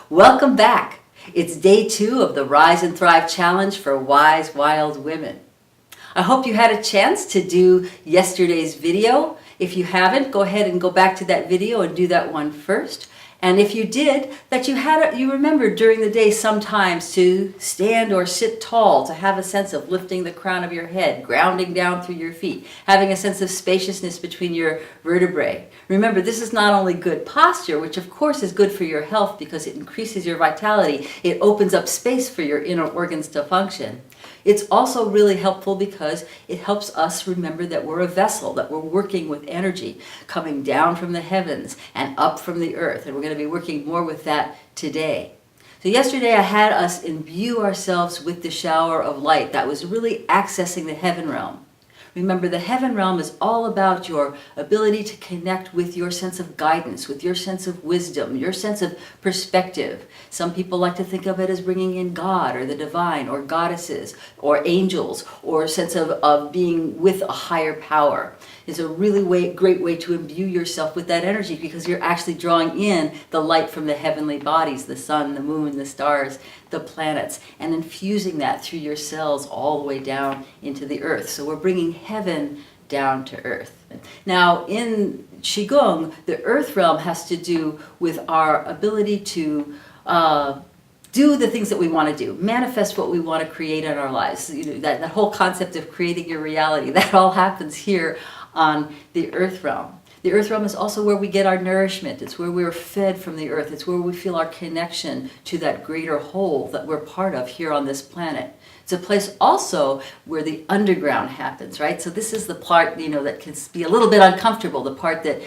Welcome back. It's day 2 of the Rise and Thrive Challenge for Wise Wild Women. I hope you had a chance to do yesterday's video. If you haven't, go ahead and go back to that video and do that one first. And if you did, that you remembered during the day sometimes to stand or sit tall, to have a sense of lifting the crown of your head, grounding down through your feet, having a sense of spaciousness between your vertebrae. Remember, this is not only good posture, which of course is good for your health because it increases your vitality, it opens up space for your inner organs to function. It's also really helpful because it helps us remember that we're a vessel, that we're working with energy coming down from the heavens and up from the earth. And we're going to be working more with that today. So yesterday I had us imbue ourselves with the shower of light that was really accessing the heaven realm. Remember, the heaven realm is all about your ability to connect with your sense of guidance, with your sense of wisdom, your sense of perspective. Some people like to think of it as bringing in God or the divine or goddesses or angels or a sense of being with a higher power. It's a really great way to imbue yourself with that energy because you're actually drawing in the light from the heavenly bodies, the sun, the moon, the stars, the planets, and infusing that through your cells all the way down into the earth. So we're bringing heaven down to earth. Now in Qigong, the earth realm has to do with our ability to do the things that we want to do, manifest what we want to create in our lives. You know, that whole concept of creating your reality, that all happens here on the earth realm. The earth realm is also where we get our nourishment. It's where we're fed from the earth. It's where we feel our connection to that greater whole that we're part of here on this planet. It's a place also where the underground happens, right? So this is the part, that can be a little bit uncomfortable, the part that,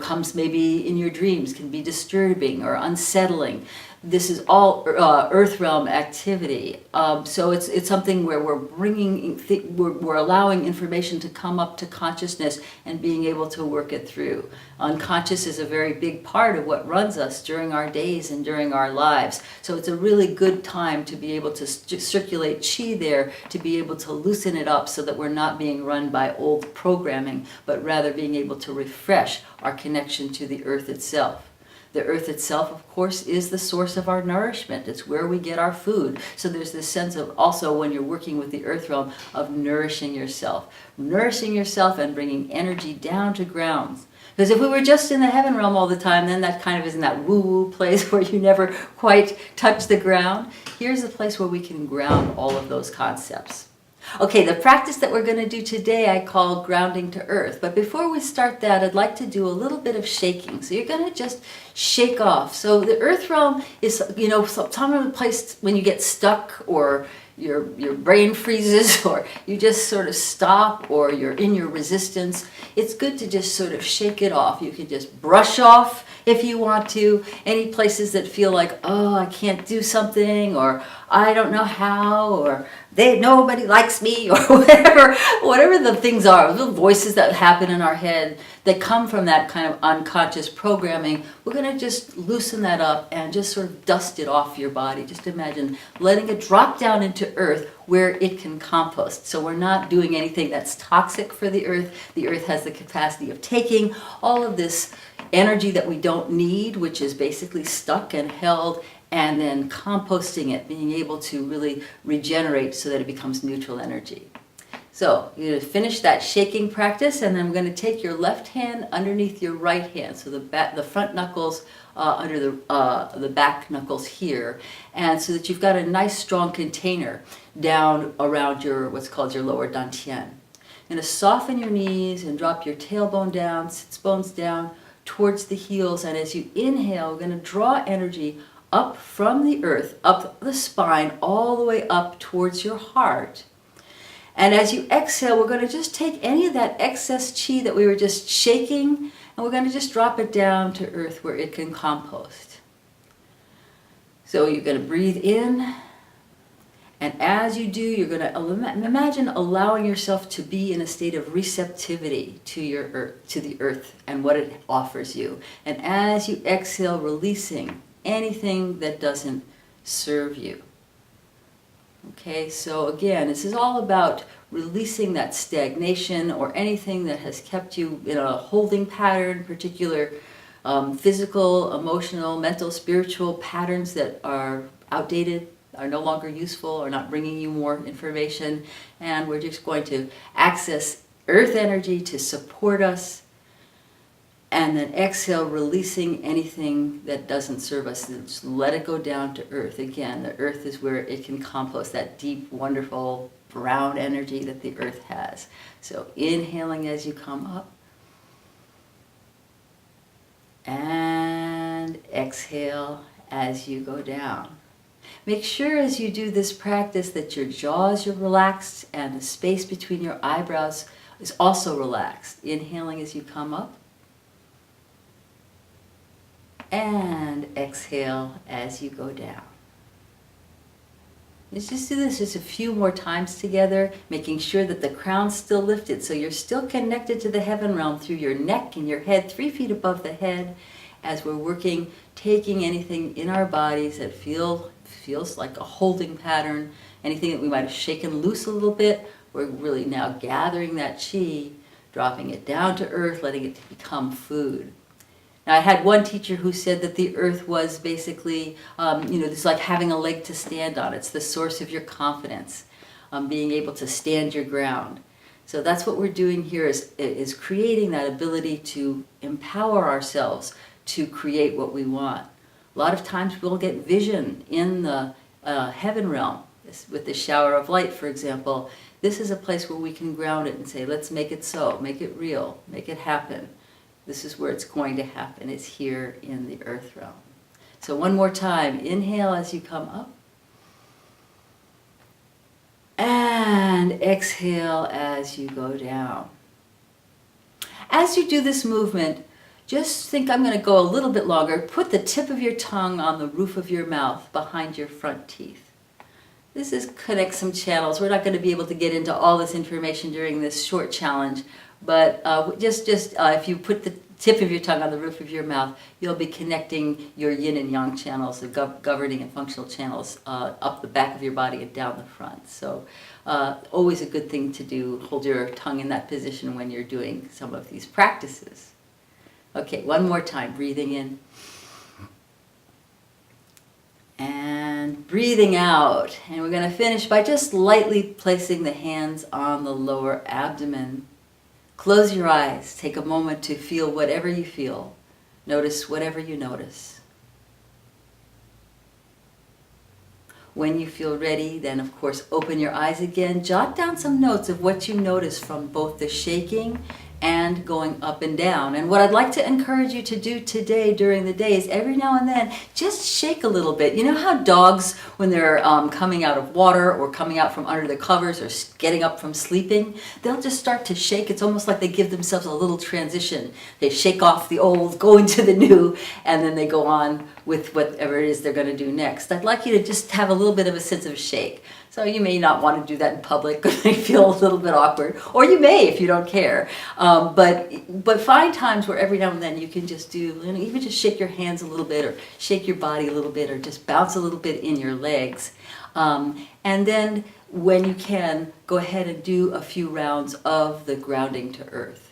comes maybe in your dreams, can be disturbing or unsettling. This is all earth realm activity. So it's something where we're allowing information to come up to consciousness and being able to work it through. Unconscious is a very big part of what runs us during our days and during our lives. So it's a really good time to be able to circulate qi there, to be able to loosen it up so that we're not being run by old programming, but rather being able to refresh our connection to the earth itself. The earth itself, of course, is the source of our nourishment. It's where we get our food. So there's this sense of also, when you're working with the earth realm, of nourishing yourself and bringing energy down to ground. Because if we were just in the heaven realm all the time, then that kind of is in that woo-woo place where you never quite touch the ground. Here's a place where we can ground all of those concepts. Okay, the practice that we're going to do today I call grounding to earth. But before we start that, I'd like to do a little bit of shaking. So you're going to just shake off. So the earth realm is, some of the place when you get stuck or your brain freezes or you just sort of stop or you're in your resistance. It's good to just sort of shake it off. You can just brush off if you want to. Any places that feel like, oh, I can't do something, or I don't know how, or nobody likes me, or whatever the things are, the voices that happen in our head that come from that kind of unconscious programming, we're going to just loosen that up and just sort of dust it off your body. Just imagine letting it drop down into earth where it can compost. So we're not doing anything that's toxic for the earth. The earth has the capacity of taking all of this energy that we don't need, which is basically stuck and held, and then composting it, being able to really regenerate so that it becomes neutral energy. So you're going to finish that shaking practice, and then I'm going to take your left hand underneath your right hand, so the front knuckles under the back knuckles here, and so that you've got a nice strong container down around what's called your lower dantian. You're going to soften your knees and drop your tailbone down, sits bones down towards the heels, and as you inhale, we're going to draw energy up from the earth, up the spine, all the way up towards your heart. And as you exhale, we're going to just take any of that excess qi that we were just shaking, and we're going to just drop it down to earth where it can compost. So you're going to breathe in, and as you do, you're going to imagine allowing yourself to be in a state of receptivity to the earth and what it offers you. And as you exhale, releasing anything that doesn't serve you. Okay, so again, this is all about releasing that stagnation or anything that has kept you in a holding pattern, particular physical, emotional, mental, spiritual patterns that are outdated, are no longer useful, are not bringing you more information, and we're just going to access earth energy to support us, and then exhale, releasing anything that doesn't serve us. And just let it go down to earth. Again, the earth is where it can compost that deep, wonderful, brown energy that the earth has. So inhaling as you come up, and exhale as you go down. Make sure as you do this practice that your jaws are relaxed and the space between your eyebrows is also relaxed. Inhaling as you come up, and exhale as you go down. Let's just do this just a few more times together, making sure that the crown's still lifted, so you're still connected to the heaven realm through your neck and your head, 3 feet above the head, as we're working, taking anything in our bodies that feels like a holding pattern, anything that we might have shaken loose a little bit, we're really now gathering that chi, dropping it down to earth, letting it become food. Now, I had one teacher who said that the earth was basically, it's like having a leg to stand on. It's the source of your confidence, being able to stand your ground. So that's what we're doing here is creating that ability to empower ourselves to create what we want. A lot of times we'll get vision in the heaven realm. With the shower of light, for example, this is a place where we can ground it and say, let's make it so, make it real, make it happen. This is where it's going to happen. It's here in the earth realm. So one more time, inhale as you come up. And exhale as you go down. As you do this movement, just think I'm going to go a little bit longer. Put the tip of your tongue on the roof of your mouth behind your front teeth. This is connect some channels. We're not going to be able to get into all this information during this short challenge, but if you put the tip of your tongue on the roof of your mouth, you'll be connecting your yin and yang channels, the governing and functional channels, up the back of your body and down the front. So always a good thing to do, hold your tongue in that position when you're doing some of these practices. Okay, one more time, breathing in. And breathing out. And we're going to finish by just lightly placing the hands on the lower abdomen. Close your eyes. Take a moment to feel whatever you feel. Notice whatever you notice. When you feel ready, then of course open your eyes again. Jot down some notes of what you notice from both the shaking and going up and down. And what I'd like to encourage you to do today during the day is every now and then just shake a little bit. You know how dogs, when they're coming out of water or coming out from under the covers or getting up from sleeping, they'll just start to shake. It's almost like they give themselves a little transition. They shake off the old, go into the new, and then they go on with whatever it is they're going to do next. I'd like you to just have a little bit of a sense of shake. So you may not want to do that in public because they feel a little bit awkward, or you may if you don't care. But find times where every now and then you can just do, even just shake your hands a little bit, or shake your body a little bit, or just bounce a little bit in your legs. And then when you can, go ahead and do a few rounds of the grounding to earth.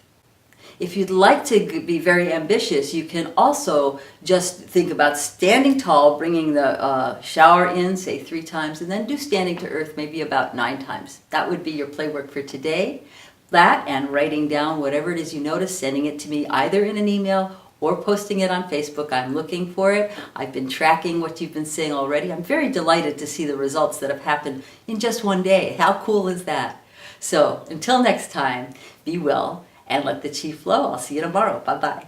If you'd like to be very ambitious, you can also just think about standing tall, bringing the shower in, say 3 times, and then do standing to earth maybe about 9 times. That would be your play work for today. That and writing down whatever it is you notice, sending it to me either in an email or posting it on Facebook. I'm looking for it. I've been tracking what you've been saying already. I'm very delighted to see the results that have happened in just one day. How cool is that? So until next time, be well and let the chi flow. I'll see you tomorrow. Bye-bye.